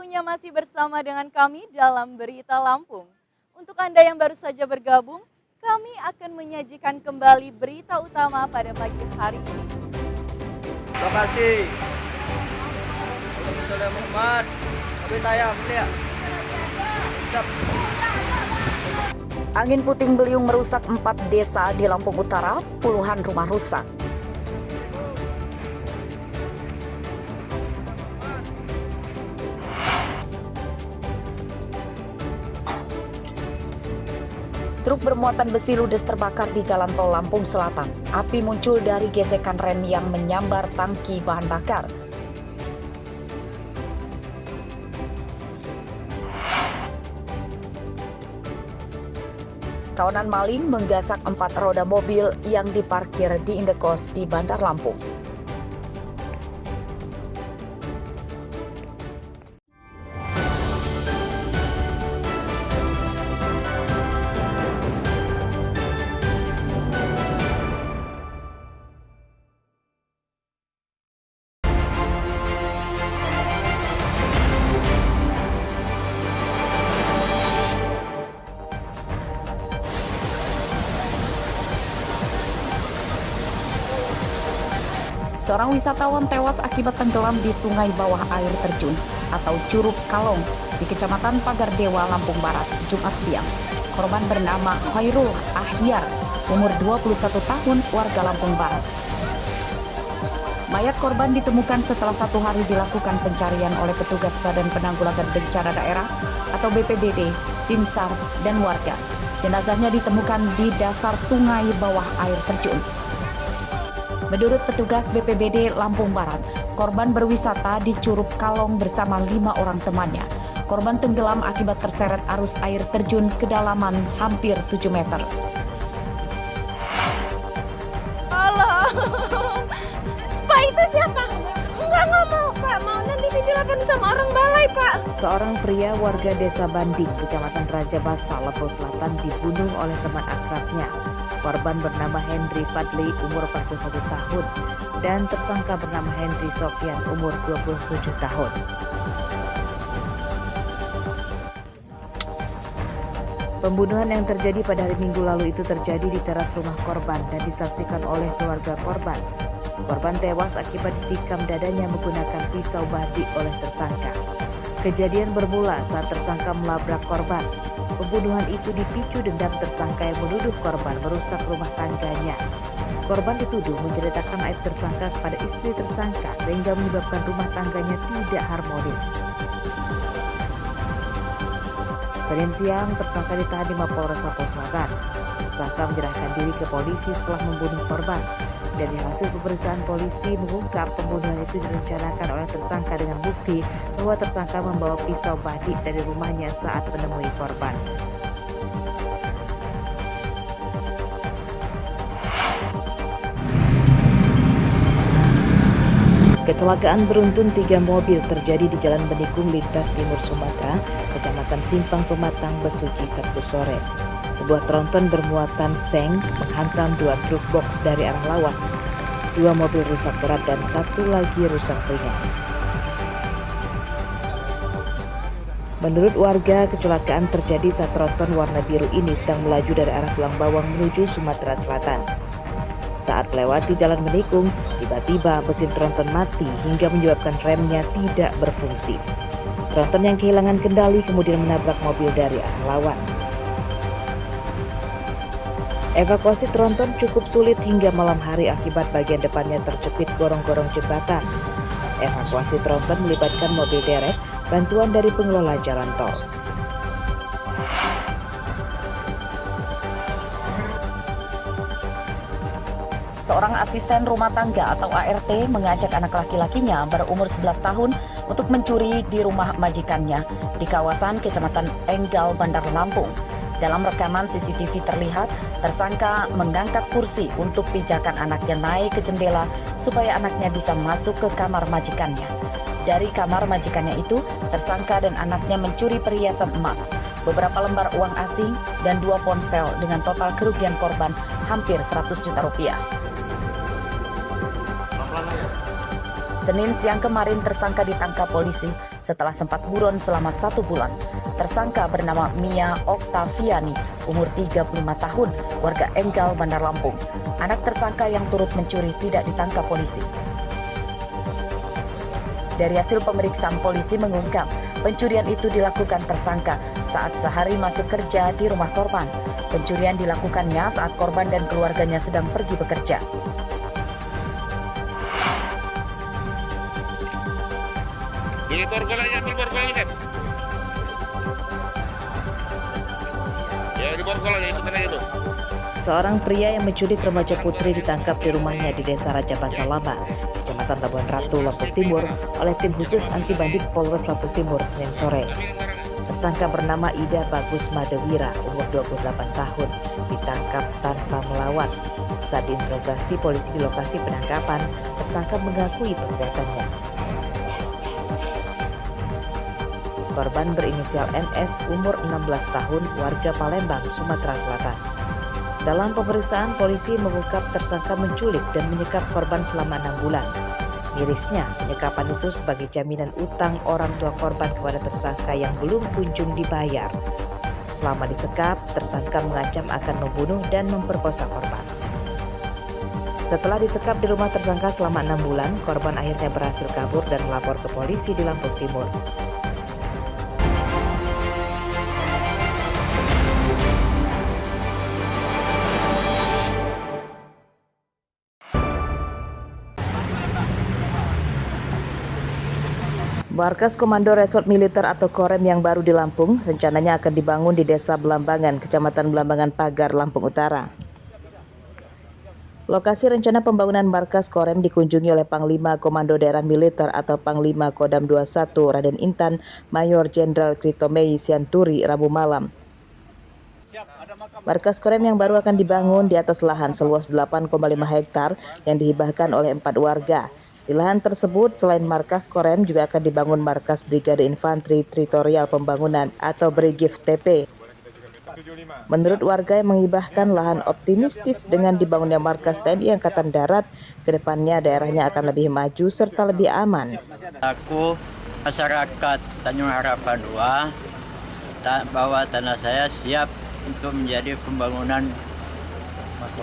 waktunya masih bersama dengan kami dalam Berita Lampung. Untuk Anda yang baru saja bergabung, kami akan menyajikan kembali berita utama pada pagi hari ini. Terima kasih. Saudara Muhammad, Angin puting beliung merusak 4 desa di Lampung Utara, puluhan rumah rusak. Truk bermuatan besi ludes terbakar di Jalan Tol Lampung Selatan. Api muncul dari gesekan rem yang menyambar tangki bahan bakar. Kawanan maling menggasak 4 roda mobil yang diparkir di Indekos di Bandar Lampung. Seorang wisatawan tewas akibat tenggelam di sungai bawah air terjun atau Curug Kalong di Kecamatan Pagardewa, Lampung Barat, Jumat siang. Korban bernama Khairul Ahyar, umur 21 tahun, warga Lampung Barat. Mayat korban ditemukan setelah 1 hari dilakukan pencarian oleh petugas Badan Penanggulangan Bencana Daerah atau BPBD, tim SAR, dan warga. Jenazahnya ditemukan di dasar sungai bawah air terjun. Menurut petugas BPBD Lampung Barat, korban berwisata di Curug Kalong bersama 5 orang temannya. Korban tenggelam akibat terseret arus air terjun kedalaman hampir 7 meter. Alah, Pak itu siapa? Enggak mau Pak, mau nanti dilaporkan sama orang balai Pak. Seorang pria warga desa Banding, Kecamatan Raja Basa, Lampung Selatan dibunuh oleh teman akrabnya. Korban bernama Hendri Fadli, umur 41 tahun, dan tersangka bernama Hendri Sofyan, umur 27 tahun. Pembunuhan yang terjadi pada hari Minggu lalu itu terjadi di teras rumah korban dan disaksikan oleh keluarga korban. Korban tewas akibat ditikam dadanya menggunakan pisau badik oleh tersangka. Kejadian bermula saat tersangka melabrak korban. Pembunuhan itu dipicu dendam tersangka yang menuduh korban merusak rumah tangganya. Korban dituduh menceritakan aib tersangka kepada istri tersangka sehingga menyebabkan rumah tangganya tidak harmonis. Senin siang, tersangka ditahan di Mapolres Lampung Selatan. Tersangka menyerahkan diri ke polisi setelah membunuh korban. Dari hasil pemeriksaan polisi mengungkap pembunuhan itu direncanakan oleh tersangka dengan bukti bahwa tersangka membawa pisau badik dari rumahnya saat menemui korban. Kecelakaan beruntun 3 mobil terjadi di Jalan Benikung lintas Timur Sumatera, Kecamatan Simpang Pematang, Besuki, Sabtu sore. Sebuah tronton bermuatan seng menghantam 2 truk box dari arah lawan. 2 mobil rusak berat dan 1 lagi rusak ringan. Menurut warga, kecelakaan terjadi saat tronton warna biru ini sedang melaju dari arah Tulang Bawang menuju Sumatera Selatan. Saat melewati Jalan Benikung, tiba-tiba mesin tronton mati hingga menyebabkan remnya tidak berfungsi. Tronton yang kehilangan kendali kemudian menabrak mobil dari arah lawan. Evakuasi tronton cukup sulit hingga malam hari akibat bagian depannya terjepit gorong-gorong jembatan. Evakuasi tronton melibatkan mobil derek, bantuan dari pengelola jalan tol. Seorang asisten rumah tangga atau ART mengajak anak laki-lakinya berumur 11 tahun untuk mencuri di rumah majikannya di kawasan Kecamatan Enggal, Bandar Lampung. Dalam rekaman CCTV terlihat tersangka mengangkat kursi untuk pijakan anaknya naik ke jendela supaya anaknya bisa masuk ke kamar majikannya. Dari kamar majikannya itu, tersangka dan anaknya mencuri perhiasan emas, beberapa lembar uang asing, dan 2 ponsel dengan total kerugian korban hampir 100 juta rupiah. Senin siang kemarin tersangka ditangkap polisi setelah sempat buron selama 1 bulan. Tersangka bernama Mia Oktaviani, umur 35 tahun, warga Enggal, Bandar Lampung. Anak tersangka yang turut mencuri tidak ditangkap polisi. Dari hasil pemeriksaan polisi mengungkap, pencurian itu dilakukan tersangka saat sehari masuk kerja di rumah korban. Pencurian dilakukannya saat korban dan keluarganya sedang pergi bekerja. Ini borgolanya, kan? Ya, di borgolanya itu kan itu. Seorang pria yang menculik remaja putri ditangkap di rumahnya di Desa Raja Basa Lama, Kecamatan Labuan Ratu, Lampung Timur, oleh tim khusus anti bandit Polres Lampung Timur Senin sore. Tersangka bernama Ida Bagus Madewira, umur 28 tahun, ditangkap tanpa melawan. Saat diinterogasi polisi di lokasi penangkapan, tersangka mengakui perbuatannya. Korban berinisial MS, umur 16 tahun, warga Palembang, Sumatera Selatan. Dalam pemeriksaan, polisi mengungkap tersangka menculik dan menyekap korban selama 6 bulan. Mirisnya, penyekapan itu sebagai jaminan utang orang tua korban kepada tersangka yang belum kunjung dibayar. Selama disekap, tersangka mengancam akan membunuh dan memperkosa korban. Setelah disekap di rumah tersangka selama 6 bulan, korban akhirnya berhasil kabur dan melapor ke polisi di Lampung Timur. Markas Komando Resort Militer atau Korem yang baru di Lampung rencananya akan dibangun di Desa Belambangan, Kecamatan Belambangan Pagar, Lampung Utara. Lokasi rencana pembangunan markas Korem dikunjungi oleh Panglima Komando Daerah Militer atau Panglima Kodam 21 Raden Intan Mayor Jenderal Kritomei Sianturi Rabu malam. Markas Korem yang baru akan dibangun di atas lahan seluas 8,5 hektar yang dihibahkan oleh 4 warga. Di lahan tersebut, selain markas Korem juga akan dibangun markas Brigade Infanteri Teritorial Pembangunan atau Brigif TP. Menurut warga yang menghibahkan lahan optimistis dengan dibangunnya markas TNI Angkatan Darat, kedepannya daerahnya akan lebih maju serta lebih aman. Aku masyarakat Tanjung Harapan 2 bahwa tanah saya siap untuk menjadi pembangunan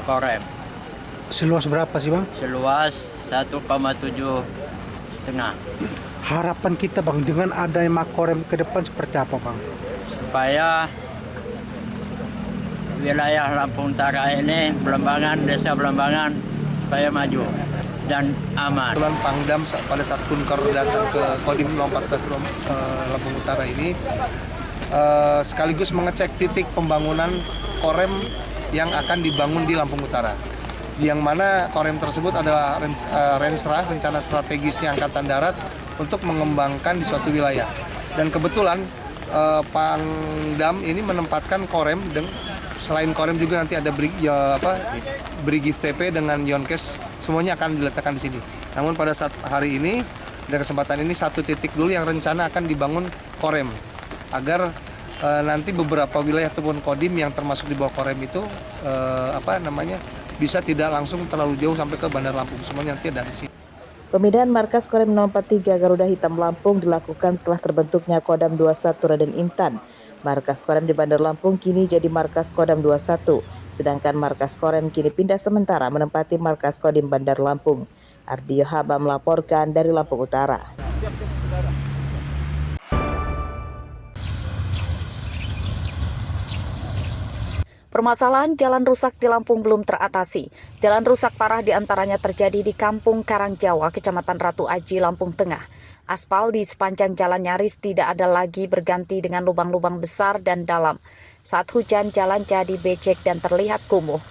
Korem. Seluas berapa sih Bang? Seluas 1,7 setengah. Harapan kita Bang dengan adanya Makorem ke depan seperti apa Bang? Supaya wilayah Lampung Utara ini, Belambangan, Desa Belambangan, supaya maju dan aman. Kebetulan Pangdam pada saat Kunker datang ke Kodim 014 Lampung Utara ini sekaligus mengecek titik pembangunan Korem yang akan dibangun di Lampung Utara. Yang mana Korem tersebut adalah Renstra, rencana strategisnya Angkatan Darat untuk mengembangkan di suatu wilayah. Dan kebetulan Pangdam ini menempatkan Korem, selain Korem juga nanti ada Brigif TP dengan Yonkes, semuanya akan diletakkan di sini. Namun pada saat hari ini, pada kesempatan ini satu titik dulu yang rencana akan dibangun Korem, agar nanti beberapa wilayah ataupun Kodim yang termasuk di bawah Korem itu bisa tidak langsung terlalu jauh sampai ke Bandar Lampung, semuanya nanti ada di sini. Pemindahan markas Korem 043 Garuda Hitam Lampung dilakukan setelah terbentuknya Kodam 21 Raden Intan. Markas Korem di Bandar Lampung kini jadi markas Kodam 21, sedangkan markas Korem kini pindah sementara menempati markas Kodim Bandar Lampung. Ardio Haba melaporkan dari Lampung Utara. Permasalahan jalan rusak di Lampung belum teratasi. Jalan rusak parah diantaranya terjadi di Kampung Karangjawa, Kecamatan Ratu Aji, Lampung Tengah. Aspal di sepanjang jalan nyaris tidak ada lagi, berganti dengan lubang-lubang besar dan dalam. Saat hujan, jalan jadi becek dan terlihat kumuh.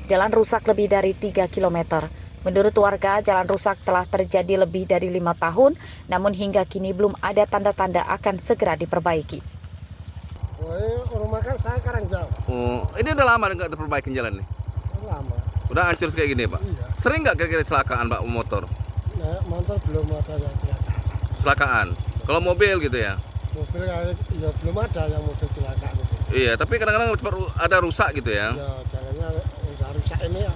Jalan rusak lebih dari 3 km. Menurut warga, jalan rusak telah terjadi lebih dari 5 tahun, namun hingga kini belum ada tanda-tanda akan segera diperbaiki. Rumah kan saya Karangjawa. Oh, ini udah lama nggak diperbaikin jalan nih? Lama. Udah hancur kayak gini Pak? Iya. Sering nggak kira-kira kecelakaan Pak motor? Nah, motor belum ada yang celaka. Kecelakaan? Kalau mobil gitu ya? Mobil ya belum ada yang mobil celaka gitu. Iya, tapi kadang-kadang ada rusak gitu ya? Ya jalannya udah rusak ini ya.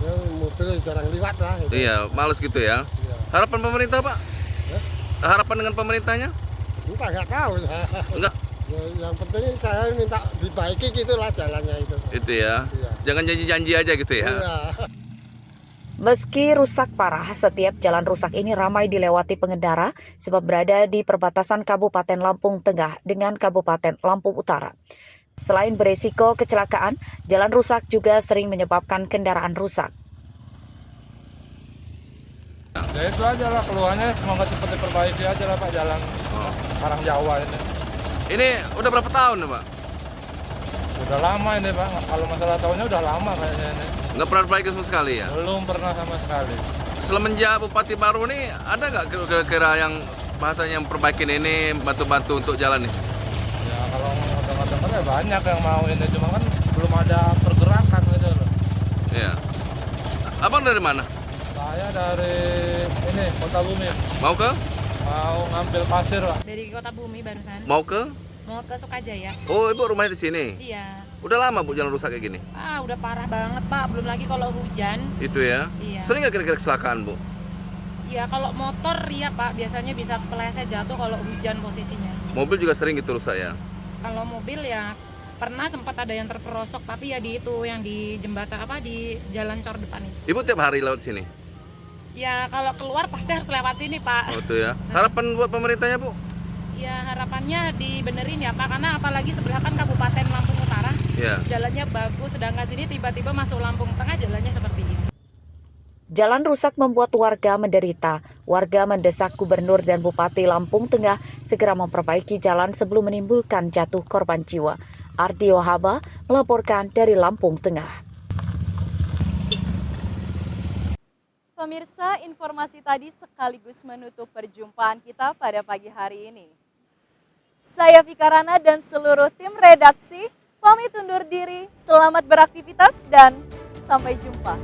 Ya mobil jarang liwat lah. Gitu. Iya, males gitu ya. Iya. Harapan pemerintah, Pak? Hah? Harapan dengan pemerintahnya? Entah, nggak tahu. Enggak, Ya, yang penting saya minta dibaiki gitulah jalannya itu. itu ya. Iya. Jangan janji-janji aja gitu ya. Iya. Meski rusak parah, setiap jalan rusak ini ramai dilewati pengendara sebab berada di perbatasan Kabupaten Lampung Tengah dengan Kabupaten Lampung Utara. Selain beresiko kecelakaan, jalan rusak juga sering menyebabkan kendaraan rusak. Ya itu aja lah keluhannya, semoga cepat diperbaiki aja lah Pak jalan Karang Jawa ini. Ini udah berapa tahun nih, Pak? Udah lama ini Pak, kalau masalah tahunnya udah lama kayaknya ini. Nggak pernah perbaiki sama sekali ya? Belum pernah sama sekali. Semenjak Bupati baru nih, ada nggak kira-kira yang bahasanya yang perbaikin ini, bantu-bantu untuk jalan nih? Ya kalau dengar-dengar ya banyak yang mau ini, cuma kan belum ada pergerakan gitu loh. Iya. Abang dari mana? Saya dari ini, Kota Bumi. Mau ke? Mau ngambil pasir Pak. Dari Kota Bumi barusan. Mau ke? Mau ke Sukajaya. Oh, Ibu rumahnya di sini? Iya. Udah lama Bu jalan rusak kayak gini? Udah parah banget Pak, belum lagi kalau hujan. Itu ya? Iya. Sering nggak kira-kira kecelakaan Bu? Iya, kalau motor iya Pak, biasanya bisa kepeleset jatuh kalau hujan posisinya. Mobil juga sering gitu rusak ya? Kalau mobil ya pernah sempat ada yang terperosok, tapi ya di itu yang di jembatan di jalan cor depan itu. Ibu tiap hari lewat sini? Ya kalau keluar pasti harus lewat sini Pak. Oh itu ya? Harapan buat pemerintahnya Bu? Ya harapannya dibenerin ya Pak, karena apalagi sebelah kan Kabupaten Lampung Utara. Iya. Jalannya bagus, sedangkan sini tiba-tiba masuk Lampung Tengah jalannya seperti ini. Jalan rusak membuat warga menderita. Warga mendesak Gubernur dan Bupati Lampung Tengah segera memperbaiki jalan sebelum menimbulkan jatuh korban jiwa. Ardi Wahaba melaporkan dari Lampung Tengah. Pemirsa, informasi tadi sekaligus menutup perjumpaan kita pada pagi hari ini. Saya Fikarana dan seluruh tim redaksi pamit undur diri. Selamat beraktivitas dan sampai jumpa.